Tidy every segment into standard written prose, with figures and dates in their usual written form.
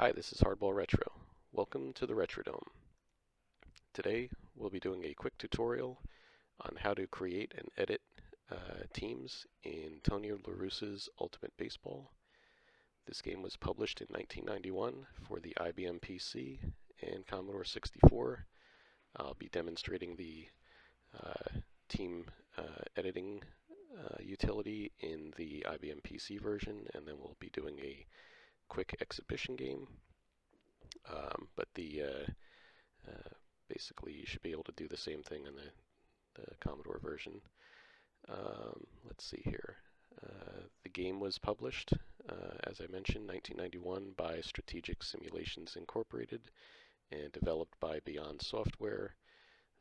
Hi, this is HardballRetro. Welcome to the Retrodome. Today we'll be doing a quick tutorial on how to create and edit teams in Tony LaRussa's Ultimate Baseball. This game was published in 1991 for the IBM PC and Commodore 64. I'll be demonstrating the team editing utility in the IBM PC version, and then we'll be doing a quick exhibition game. Basically you should be able to do the same thing in the Commodore version. Let's see here. The game was published, as I mentioned, 1991 by Strategic Simulations Incorporated and developed by Beyond Software.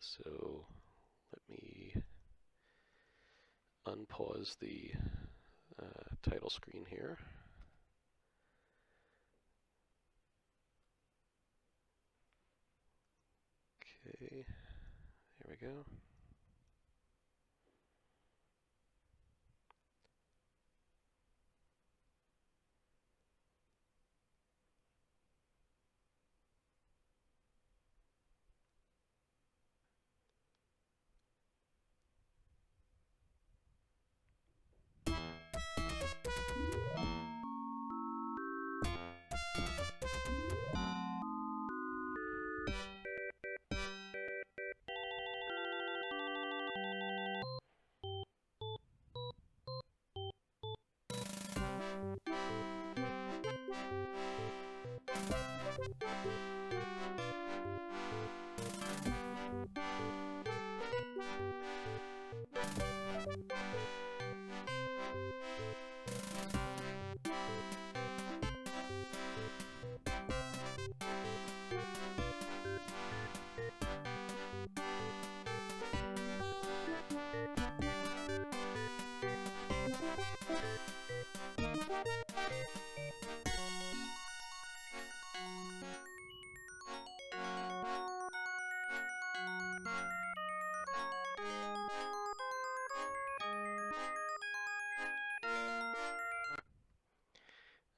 So let me unpause the title screen here. Okay, there we go.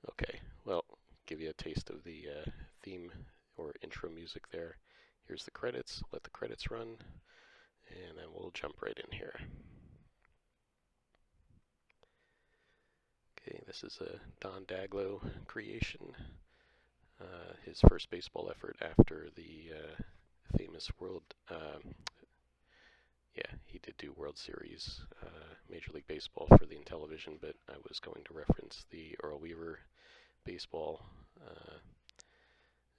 Okay, well, give you a taste of the theme or intro music there. Here's the credits. Let the credits run, and then we'll jump right in here. Okay, this is a Don Daglow creation. His first baseball effort after the famous he did do World Series, Major League Baseball for the Intellivision, but I was going to reference the Earl Weaver baseball.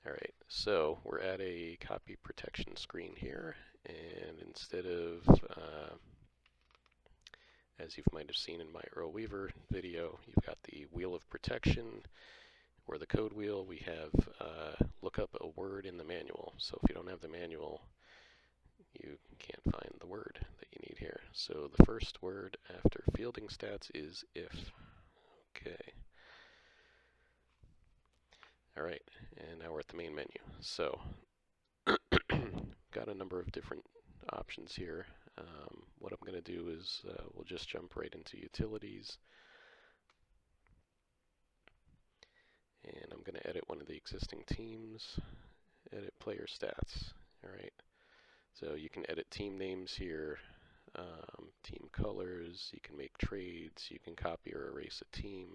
Alright, so we're at a copy protection screen here, and instead of, as you might have seen in my Earl Weaver video, you've got the wheel of protection, or the code wheel. We have look up a word in the manual. So if you don't have the manual, you can't find the word that you need here. So the first word after fielding stats is if. Okay. Alright, and now we're at the main menu. So, got a number of different options here. What I'm going to do is we'll just jump right into utilities. And I'm going to edit one of the existing teams. Edit player stats. Alright. So you can edit team names here, team colors, you can make trades, you can copy or erase a team,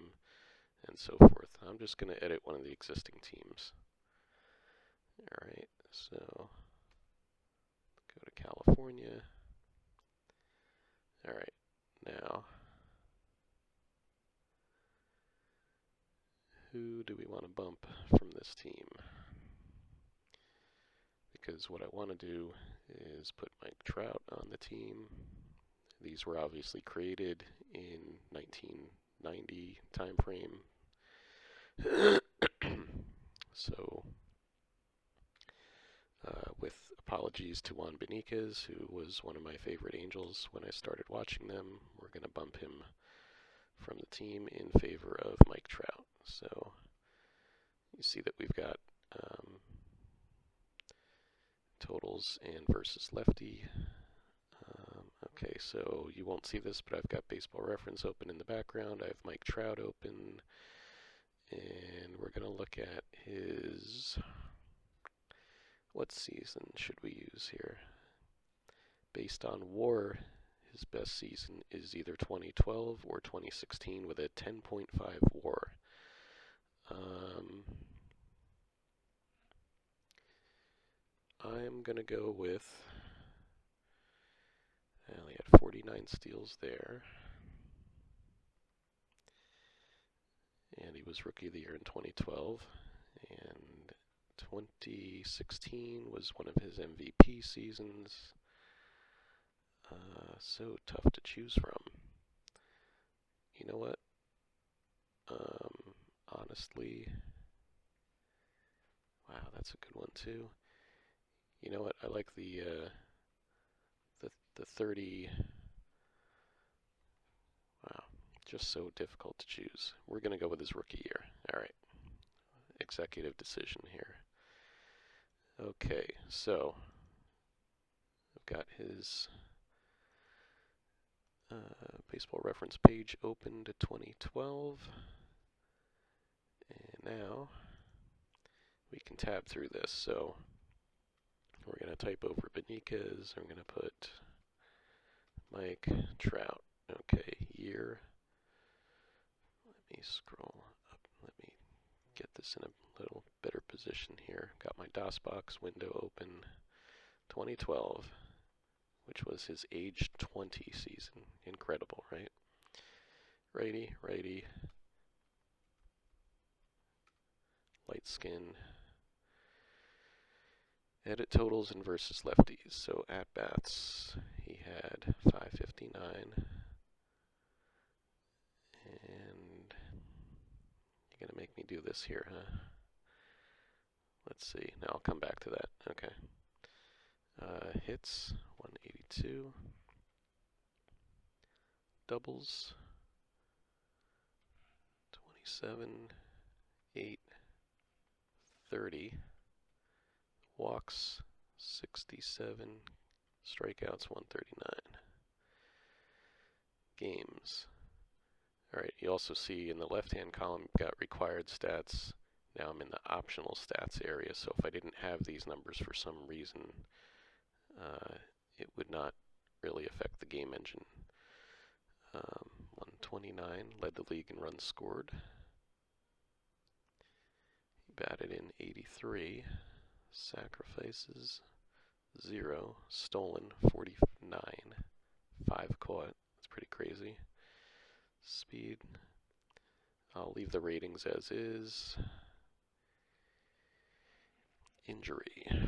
and so forth. I'm just going to edit one of the existing teams. Alright, so go to California. Alright, now who do we want to bump from this team? Because what I want to do is put Mike Trout on the team. These were obviously created in 1990 time frame. So, with apologies to Juan Benitez, who was one of my favorite Angels when I started watching them, we're going to bump him from the team in favor of Mike Trout. So, you see that we've got totals and versus lefty. Okay, so you won't see this, but I've got Baseball Reference open in the background. I have Mike Trout open, And we're going to look at his, what season should we use here? Based on WAR, his best season is either 2012 or 2016 with a 10.5 WAR. I'm going to go with, well, he had 49 steals there. And he was Rookie of the Year in 2012. And 2016 was one of his MVP seasons. So tough to choose from. You know what? Honestly, wow, that's a good one too. You know what? I like the 30. Wow, just so difficult to choose. We're gonna go with his rookie year. All right, executive decision here. Okay, so I've got his baseball reference page open to 2012. And now we can tab through this. So we're going to type over Beniquez. I'm going to put Mike Trout. Okay, year. Let me scroll up. Let me get this in a little better position here. Got my DOSBox window open. 2012, which was his age 20 season. Incredible, right? Righty, righty. Light skin. Edit totals and versus lefties. So at bats, he had 559. And you're going to make me do this here, huh? Let's see. Now I'll come back to that. Okay. Hits, 182. Doubles, 27, 8, 30. Walks, 67. Strikeouts, 139. Games. Alright, you also see in the left-hand column, you've got required stats. Now I'm in the optional stats area, so if I didn't have these numbers for some reason, it would not really affect the game engine. 129, led the league in runs scored. He batted in 83. Sacrifices, 0. Stolen, 49. 5 caught. That's pretty crazy. Speed, I'll leave the ratings as is. Injury. Let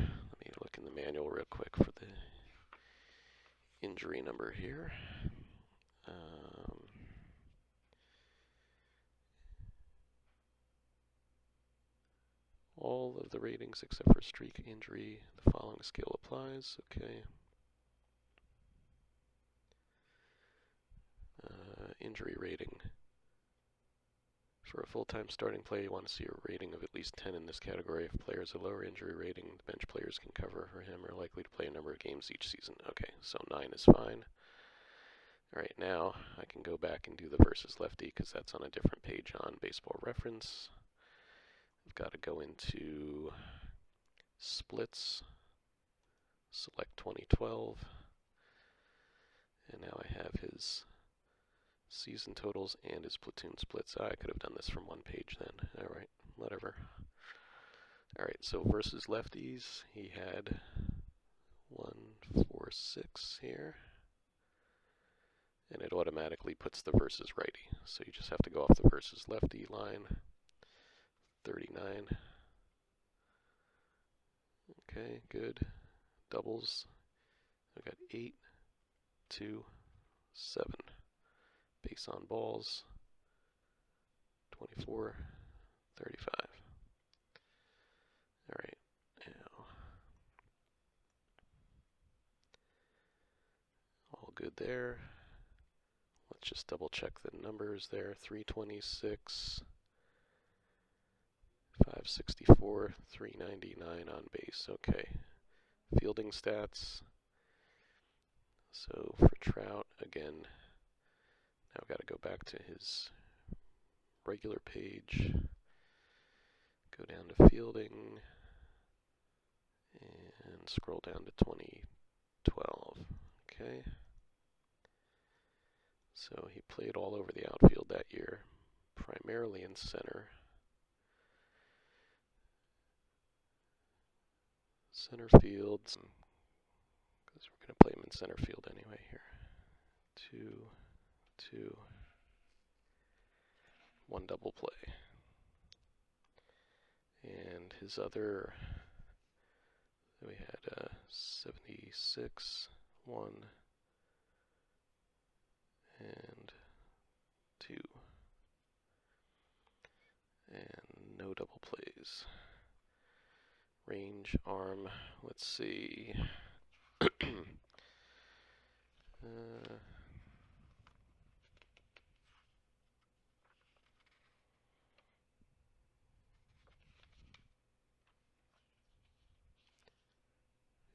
me look in the manual real quick for the injury number here. All of the ratings except for streak injury, the following scale applies. Okay. Injury rating. For a full-time starting player, you want to see a rating of at least 10 in this category. If a player has a lower injury rating, the bench players can cover for him are likely to play a number of games each season. Okay, so 9 is fine. Alright, now I can go back and do the versus lefty because that's on a different page on Baseball Reference. I've got to go into splits, select 2012, and now I have his season totals and his platoon splits. I could have done this from one page then. Alright, whatever. Alright, so versus lefties, he had 146 here. And it automatically puts the versus righty. So you just have to go off the versus lefty line. 39. Okay, good. Doubles. I've got 8, 2, 7. Base on balls. 24, 35. Alright, now. All good there. Let's just double check the numbers there. 326. 564, 399 on base. Okay. Fielding stats. So for Trout, again, now I've got to go back to his regular page. Go down to fielding and scroll down to 2012. Okay. So he played all over the outfield that year, primarily in center. Center field, because we're going to play him in center field anyway here. 2, 2, 1 double play. And his other, we had 76, 1, and 2. And no double plays. Range, arm, let's see.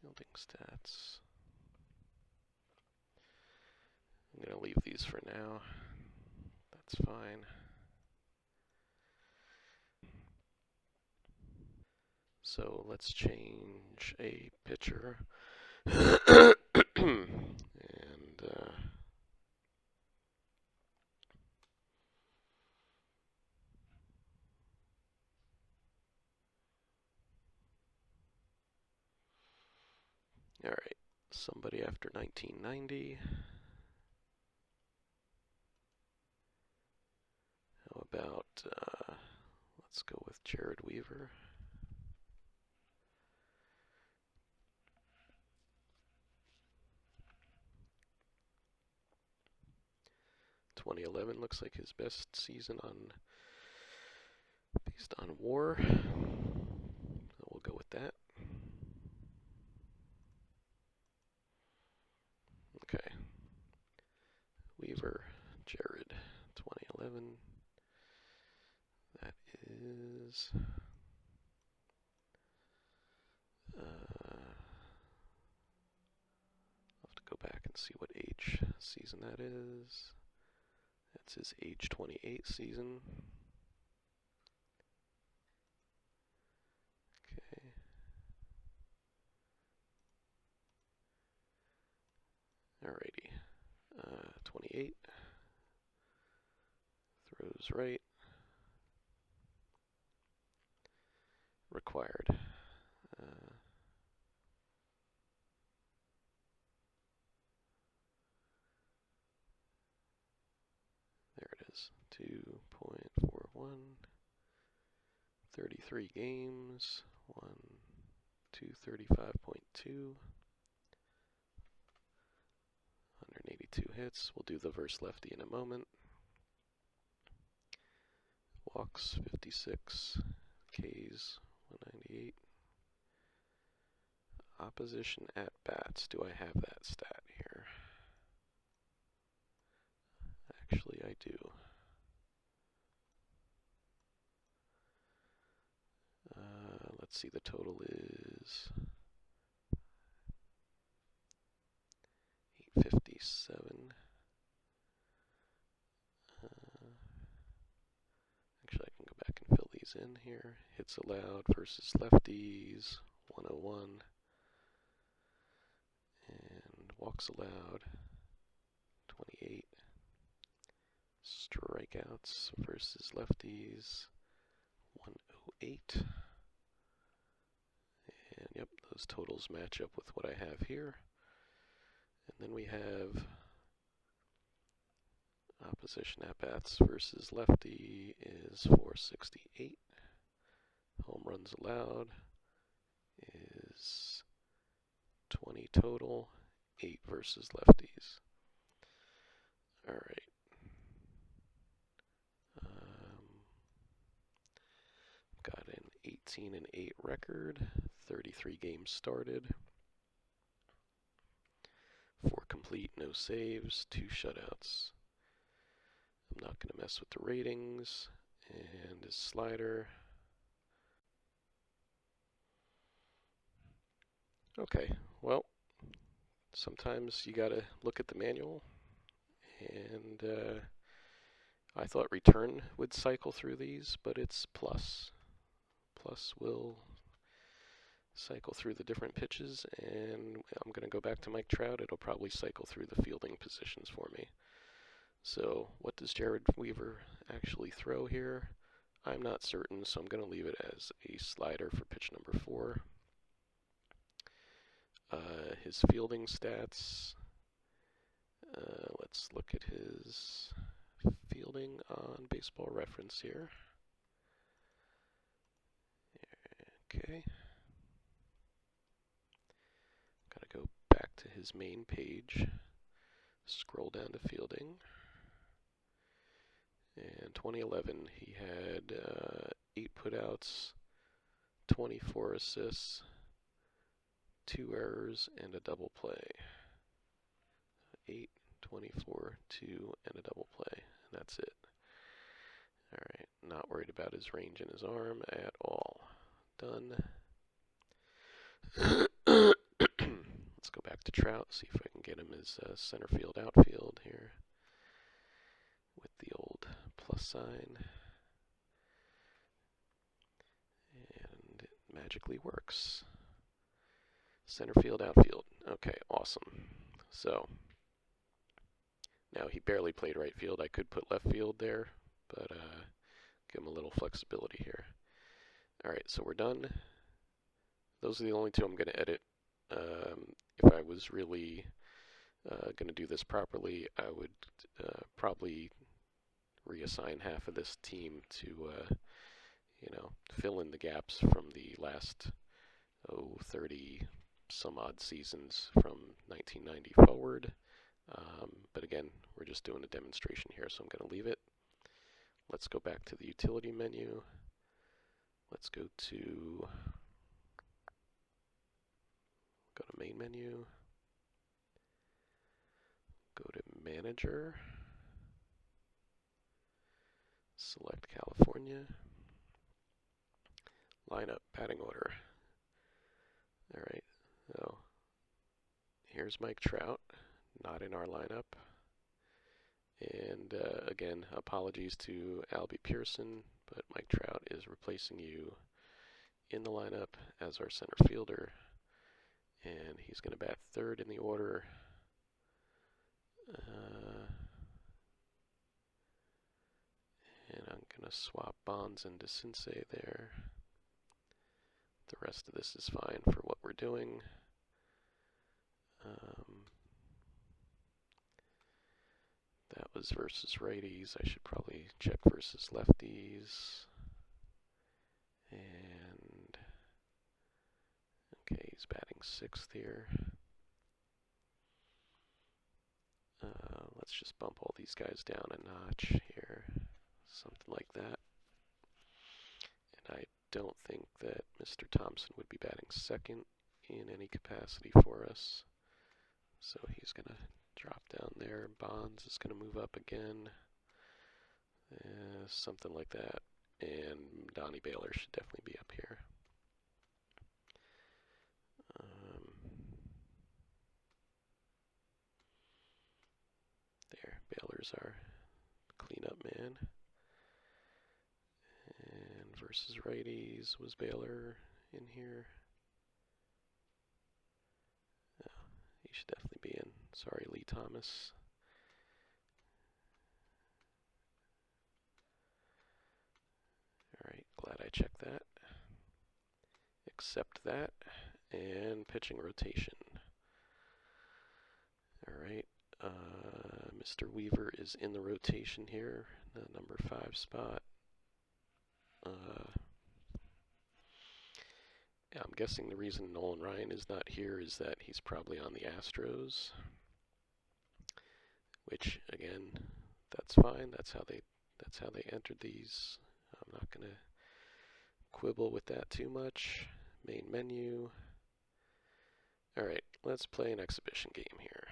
Fielding stats. I'm going to leave these for now. That's fine. So let's change a pitcher. And all right, somebody after 1990. How about, let's go with Jared Weaver. .2011 looks like his best season based on WAR. So we'll go with that. Okay. Weaver, Jared, 2011. That is I'll have to go back and see what age season that is. That's his age 28 season. Okay. Alrighty. 28. Throws right. Required. There it is. 2.41. 33 games. 235.2. 182 hits. We'll do the verse lefty in a moment. Walks 56. Ks 198. Opposition at bats. Do I have that stat here? Actually, I do. Let's see, the total is 857. Actually, I can go back and fill these in here. Hits allowed versus lefties, 101. And walks allowed, 28. Strikeouts versus lefties, 108. And yep, those totals match up with what I have here. And then we have opposition at-bats versus lefty is 468. Home runs allowed is 20 total, 8 versus lefties. All right. Got an 18-8 record, 33 games started, 4 complete, no saves, 2 shutouts. I'm not going to mess with the ratings, and his slider. Okay, well, sometimes you got to look at the manual, and I thought return would cycle through these, but it's plus plus will cycle through the different pitches, and I'm going to go back to Mike Trout. It'll probably cycle through the fielding positions for me. So what does Jared Weaver actually throw here? I'm not certain, so I'm going to leave it as a slider for pitch number 4. His fielding stats, let's look at his fielding on Baseball Reference here. Okay. Gotta go back to his main page, scroll down to fielding. In 2011, he had 8 putouts, 24 assists, 2 errors, and a double play. 8, 24, 2, and a double play. And that's it. Alright, not worried about his range in his arm at all. Done. Let's go back to Trout, see if I can get him his center field outfield here with the old plus sign. And it magically works. Center field outfield. Okay, awesome. So now he barely played right field. I could put left field there, but give him a little flexibility here. Alright, so we're done. Those are the only 2 I'm going to edit. If I was really going to do this properly, I would probably reassign half of this team to, fill in the gaps from the last 30 some odd seasons from 1990 forward. But again, we're just doing a demonstration here, so I'm going to leave it. Let's go back to the utility menu. Let's go to main menu. Go to manager. Select California. Lineup, batting order. Alright, so here's Mike Trout, not in our lineup. And again, apologies to Albie Pearson, but Mike Trout is replacing you in the lineup as our center fielder. And he's going to bat 3rd in the order. And I'm going to swap Bonds into Sensei there. The rest of this is fine for what we're doing. That was versus righties. I should probably check versus lefties. And okay, he's batting 6th here. Let's just bump all these guys down a notch here. Something like that. And I don't think that Mr. Thompson would be batting 2nd in any capacity for us. So he's going to drop down there. Bonds is going to move up again. Something like that. And Donnie Baylor should definitely be up here. There, Baylor's our cleanup man. And versus righties was Baylor in here. Oh, he should definitely be in. Sorry, Lee Thomas. Alright, glad I checked that. Accept that. And pitching rotation. Alright, Mr. Weaver is in the rotation here, the number 5 spot. I'm guessing the reason Nolan Ryan is not here is that he's probably on the Astros. Which, again, that's fine. That's how they entered these. I'm not going to quibble with that too much. Main menu. Alright, let's play an exhibition game here.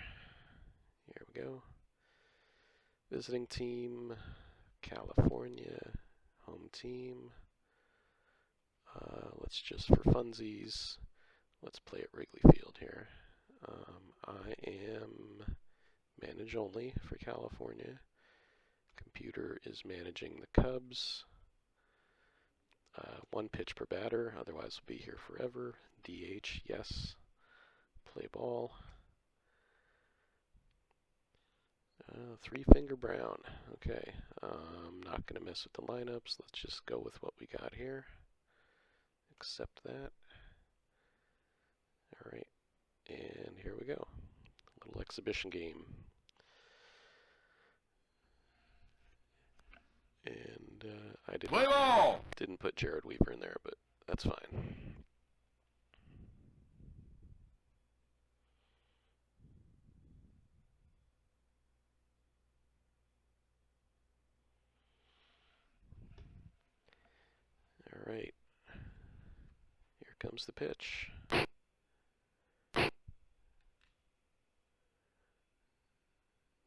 Here we go. Visiting team, California, home team. Let's just, for funsies, let's play at Wrigley Field here. I am manage only for California. Computer is managing the Cubs. 1 pitch per batter, otherwise we'll be here forever. DH, yes. Play ball. 3-finger brown. Okay, I'm not going to mess with the lineups. Let's just go with what we got here. Accept that. Alright, and here we go. A little exhibition game. And I didn't put Jared Weaver in there, but that's fine. All right, here comes the pitch.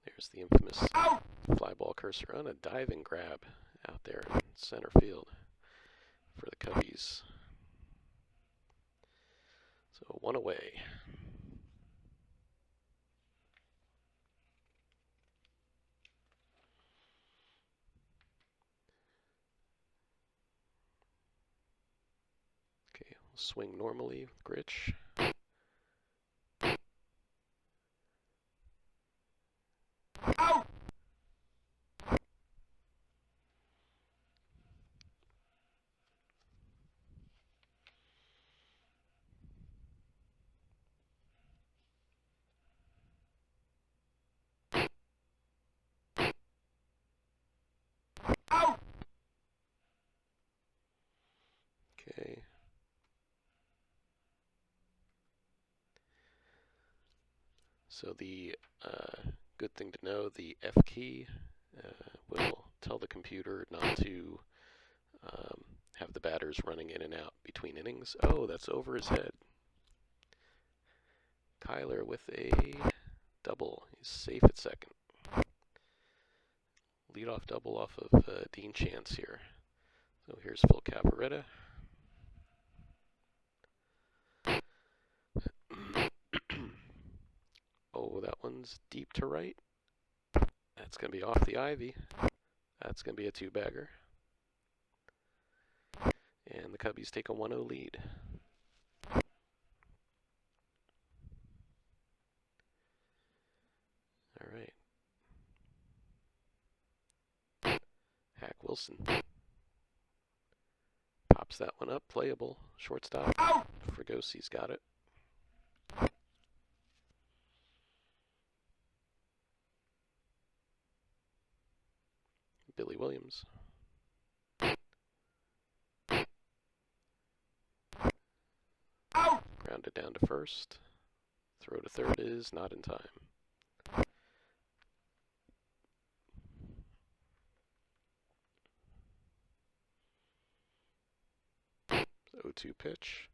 There's the infamous fly ball cursor on a diving grab out there in center field for the Cubbies. So 1 away. Okay, we'll swing normally with Gritch. Okay. So the good thing to know, the F key will tell the computer not to have the batters running in and out between innings. Oh, that's over his head. Kyler with a double. He's safe at second. Leadoff double off of Dean Chance here. So here's Phil Cavaretta. Oh, that one's deep to right. That's going to be off the ivy. That's going to be a 2-bagger. And the Cubbies take a 1-0 lead. All right. Hack Wilson. Pops that one up, playable. Shortstop. Fragosi's got it. Billy Williams. Grounded down to first. Throw to third is not in time. 0-2 pitch.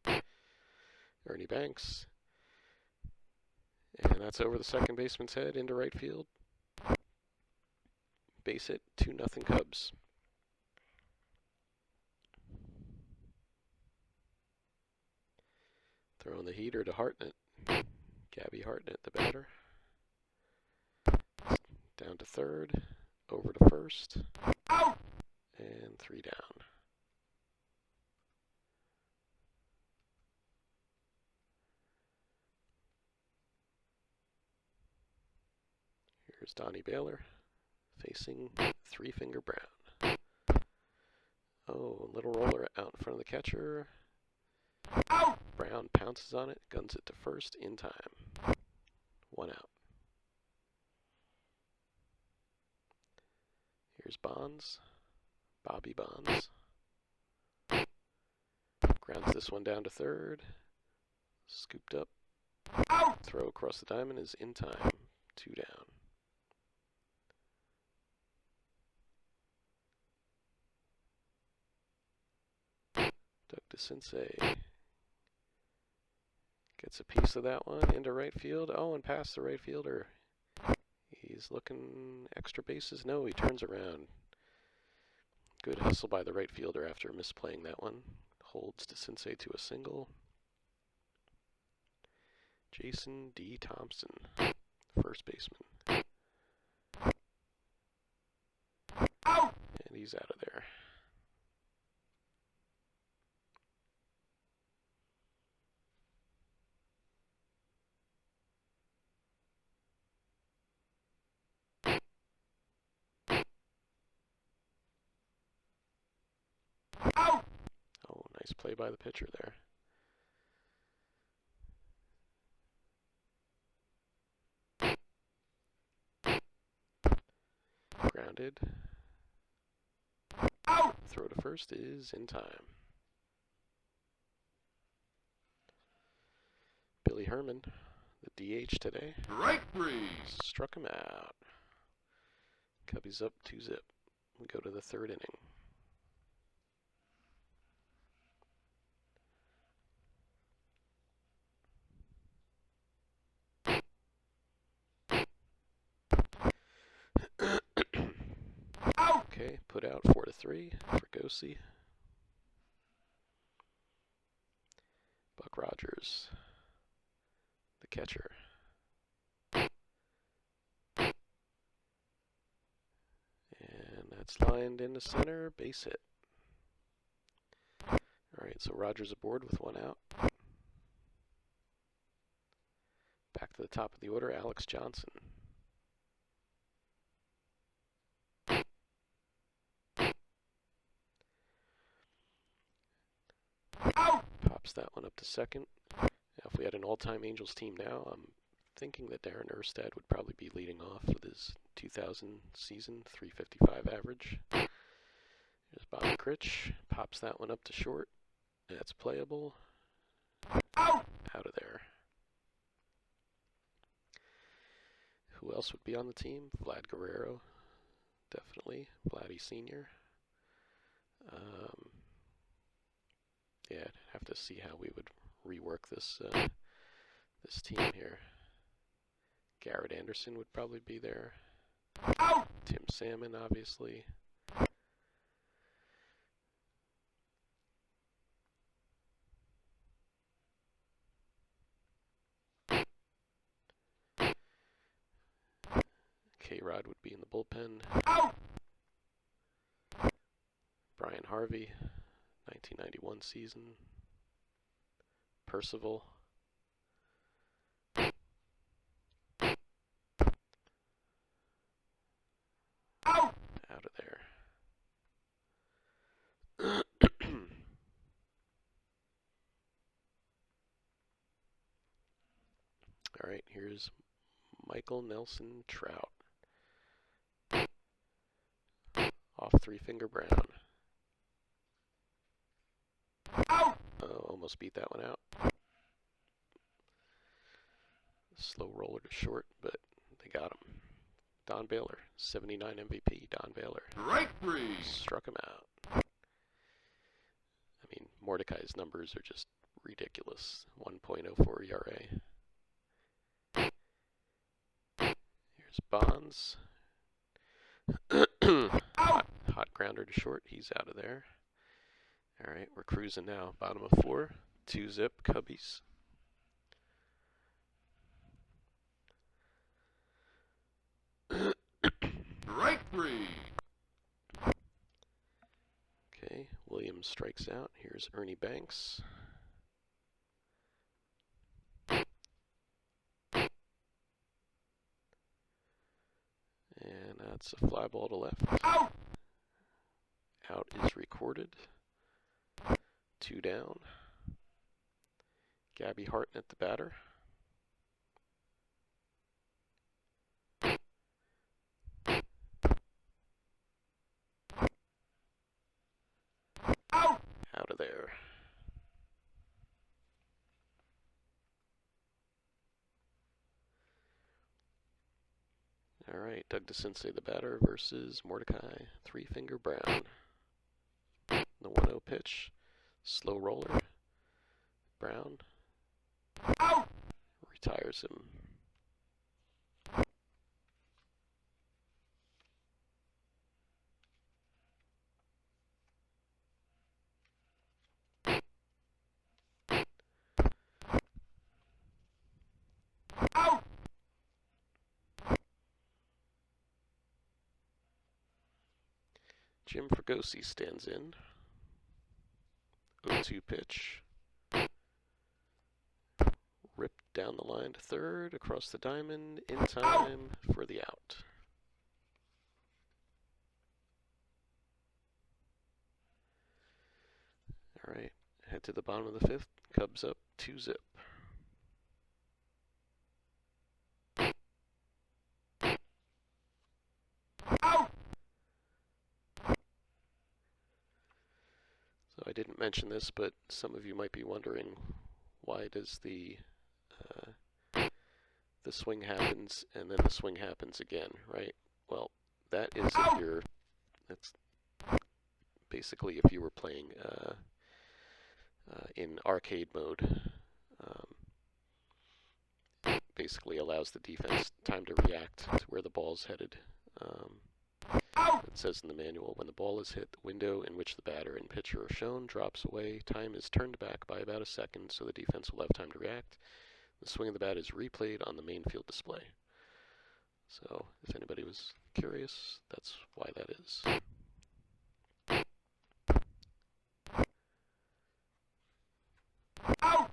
Ernie Banks. And that's over the second baseman's head into right field. Base hit, 2-0 Cubs. Throwing the heater to Hartnett. Gabby Hartnett, the batter. Down to third, over to first, and 3 down. Here's Donnie Baylor facing 3-finger Brown. Oh, little roller out in front of the catcher. Brown pounces on it, guns it to first in time. 1 out. Here's Bonds. Bobby Bonds. Grounds this one down to third. Scooped up. Throw across the diamond is in time. 2 down. Doug DeCinces gets a piece of that one into right field. Oh, and past the right fielder. He's looking extra bases. No, he turns around. Good hustle by the right fielder after misplaying that one. Holds DeCinces to a single. Jason D. Thompson, first baseman. And he's out of there. Nice play by the pitcher there. Grounded. Out! Throw to first is in time. Billy Herman, the DH today. Strike three. Struck him out. Cubbies up 2-0. We go to the third inning. Okay, put out 4-3 for Gosi. Buck Rogers, the catcher. And that's lined into center, base hit. Alright, so Rogers aboard with 1 out. Back to the top of the order, Alex Johnson. Pops that one up to second. Now, if we had an all-time Angels team now, I'm thinking that Darren Erstad would probably be leading off with his 2000 season, 355 average. There's Bobby Critch. Pops that one up to short. That's playable. Out of there. Who else would be on the team? Vlad Guerrero. Definitely. Vladdy Sr. Yeah, I'd have to see how we would rework this this team here. Garrett Anderson would probably be there. Out! Tim Salmon, obviously. K-Rod would be in the bullpen. Out! Brian Harvey, 1991 season. Percival. Out of there. All right, here's Michael Nelson Trout. Off 3-finger Brown. Out! Oh, almost beat that one out. Slow roller to short, but they got him. Don Baylor, 79 MVP, Don Baylor. Strike three. Struck him out. I mean, Mordecai's numbers are just ridiculous. 1.04 ERA. Here's Bonds. Hot grounder to short. He's out of there. All right, we're cruising now. Bottom of 4. 2-zip Cubbies. Strike three. Okay, Williams strikes out. Here's Ernie Banks. And that's a fly ball to left. Out! Out is recorded. 2 down. Gabby Harton at the batter. Out! Out of there. All right, Doug DeCinces the batter versus Mordecai 3-finger Brown. The 1-0 pitch. Slow roller. Brown. Out! Retires him. Out! Jim Fregosi stands in. 0-2 pitch. Ripped down the line to third, across the diamond, in time for the out. All right, Head to the bottom of the fifth. Cubs up 2-zip. Out! So I didn't mention this, but some of you might be wondering, why does the swing happens and then the swing happens again, right? Well, that is if you're, that's basically if you were playing in arcade mode. Basically allows the defense time to react to where the ball's headed. It says in the manual, when the ball is hit, the window in which the batter and pitcher are shown drops away. Time is turned back by about a second, so the defense will have time to react. The swing of the bat is replayed on the main field display. So, if anybody was curious, that's why that is. Out!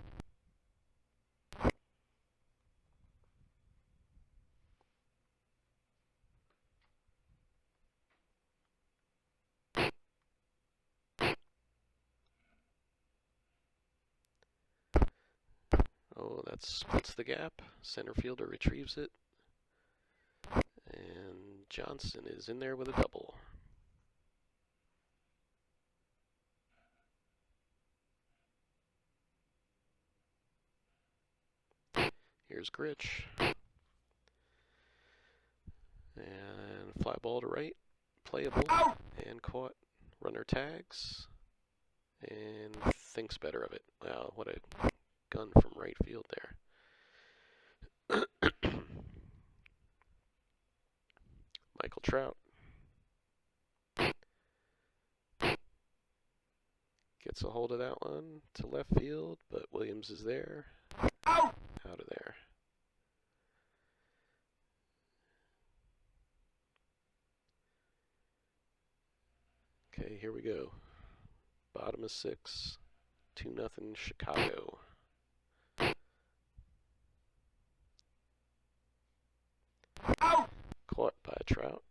Oh, that splits the gap. Center fielder retrieves it. And Johnson is in there with a double. Here's Gritch. And fly ball to right. Playable. And caught. Runner tags. And thinks better of it. Wow, what a gun from right field there. Michael Trout gets a hold of that one to left field, but Williams is there. Out of there. Okay, here we go. Bottom of 6, 2-0 Chicago. Out! Caught by Trout.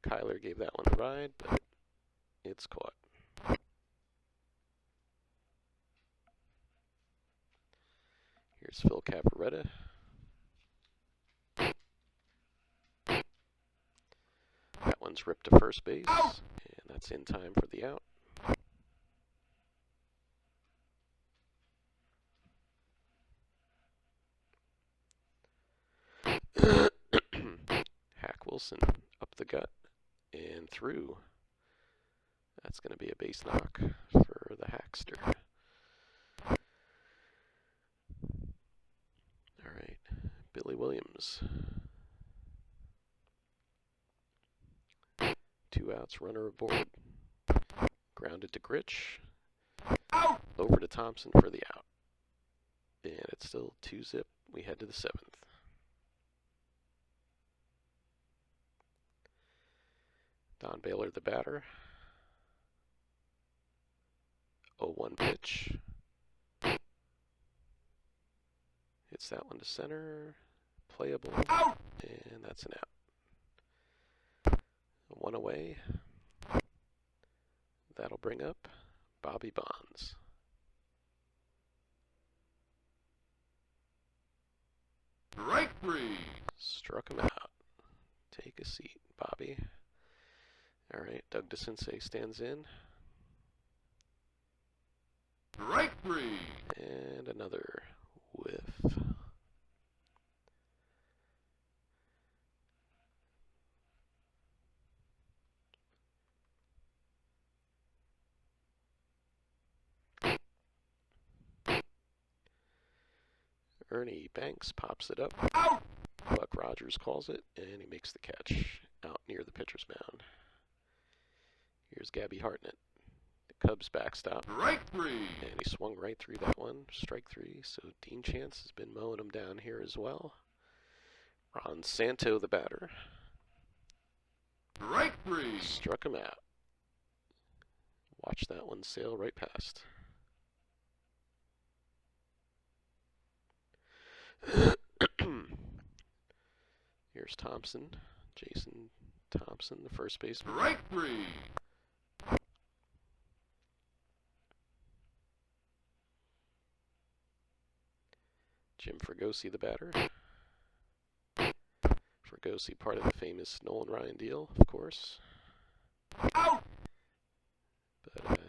Kyler gave that one a ride, but it's caught. Here's Phil Cavaretta. That one's ripped to first base, and that's in time for the out. Hack Wilson up the gut and through. That's going to be a base knock for the Hackster. All right, Billy Williams. 2 outs, runner aboard. Grounded to Gritch. Over to Thompson for the out. And it's still 2-zip. We head to the 7th. Don Baylor, the batter. 0-1 pitch. Hits that one to center. Playable. And that's an out. 1 away. That'll bring up Bobby Bonds. Strike 3. Struck him out. Take a seat, Bobby. All right, Doug DeCinces stands in. Strike 3. And another whiff. Ernie Banks pops it up. Buck Rogers calls it, and he makes the catch out near the pitcher's mound. Here's Gabby Hartnett. The Cubs backstop. Strike 3. And he swung right through that one. Strike 3. So Dean Chance has been mowing him down here as well. Ron Santo, the batter. Strike 3. Struck him out. Watch that one sail right past. Here's Thompson. Jason Thompson, the first baseman. Strike 3. Fregosi the batter. Fregosi, part of the famous Nolan Ryan deal, of course. Out! But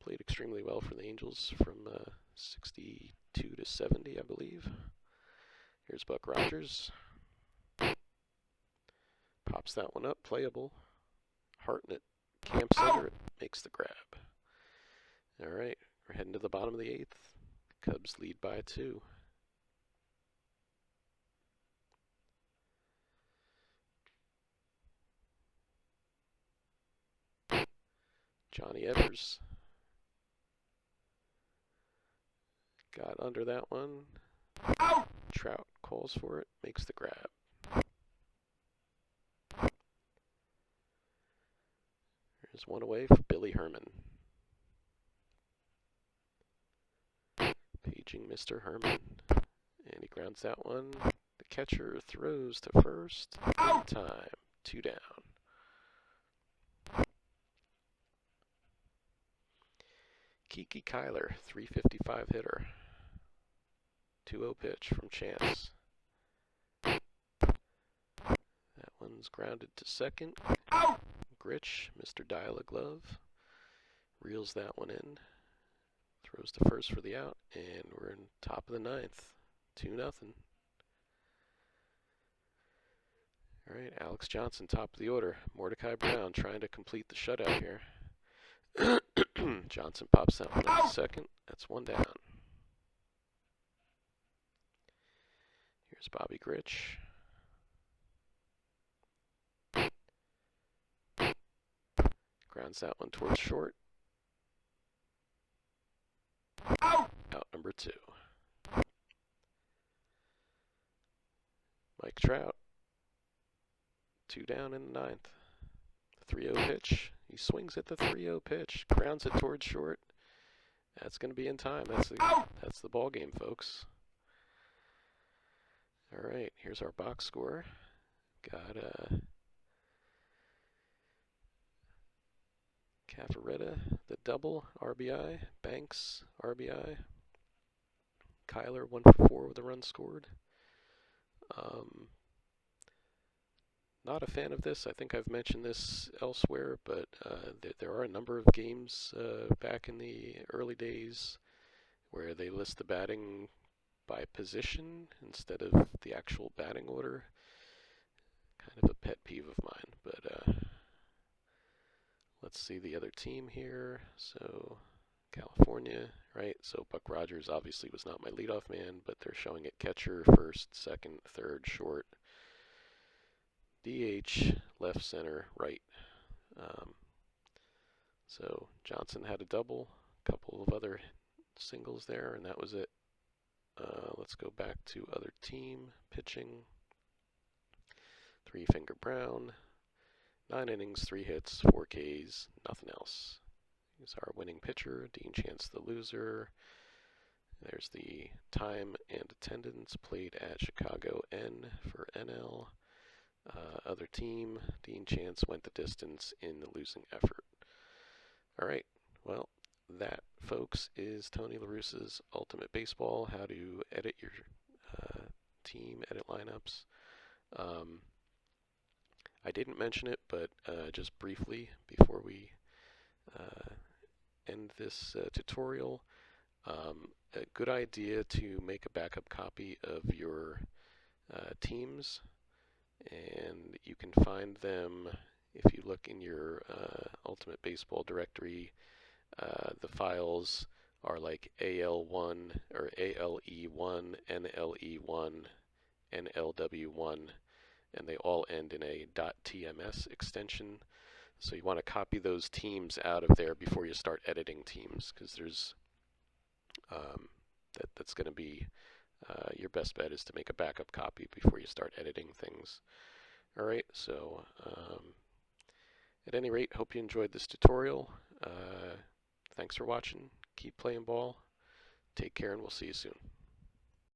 played extremely well for the Angels from 62 to 70, I believe. Here's Buck Rogers. Pops that one up, playable. Hartnett camps under it, makes the grab. All right, we're heading to the bottom of the 8th. Cubs lead by 2. Johnny Evers got under that one. Out! Trout calls for it, makes the grab. There's one away for Billy Herman. Paging Mr. Herman. And he grounds that one. The catcher throws to first. In time. 2 down. Kiki Kyler, 355 hitter. 2-0 pitch from Chance. That one's grounded to second. Out! Gritch, Mr. Dial-A-Glove, reels that one in. Throws to first for the out, and we're in top of the 9th. 2-0. All right, Alex Johnson, top of the order. Mordecai Brown trying to complete the shutout here. Johnson pops that one up to second. That's 1 down. Here's Bobby Gritch. Grounds that one towards short. Out! Out number 2. Mike Trout. 2 down in the 9th. 3-0 pitch. He swings at the 3-0 pitch. Grounds it towards short. That's going to be in time. That's the ball game, folks. All right, here's our box score. Got Cafaretta, the double, RBI. Banks, RBI. Kyler, 1 for 4 with a run scored. Not a fan of this. I think I've mentioned this elsewhere, but there are a number of games back in the early days where they list the batting by position instead of the actual batting order. Kind of a pet peeve of mine, but let's see the other team here. So California, right? So Buck Rogers obviously was not my leadoff man, but they're showing it catcher, first, second, third, short, DH, left, center, right. So Johnson had a double, a couple of other singles there, and that was it. Let's go back to other team pitching. 3-Finger Brown, 9 innings, 3 hits, 4 Ks, nothing else. Here's our winning pitcher, Dean Chance the loser. There's the time and attendance played at Chicago N for NL. Other team, Dean Chance went the distance in the losing effort. All right, well, that, folks, is Tony LaRussa's Ultimate Baseball, how to edit your team, edit lineups. I didn't mention it, but just briefly before we end this tutorial, a good idea to make a backup copy of your teams, and you can find them if you look in your Ultimate Baseball directory. The files are like AL1 or ALE1, NLE1, NLW1, and they all end in a .tms extension. So you want to copy those teams out of there before you start editing teams, because there's that's going to be your best bet is to make a backup copy before you start editing things. All right, so at any rate, hope you enjoyed this tutorial. Thanks for watching. Keep playing ball. Take care, and we'll see you soon.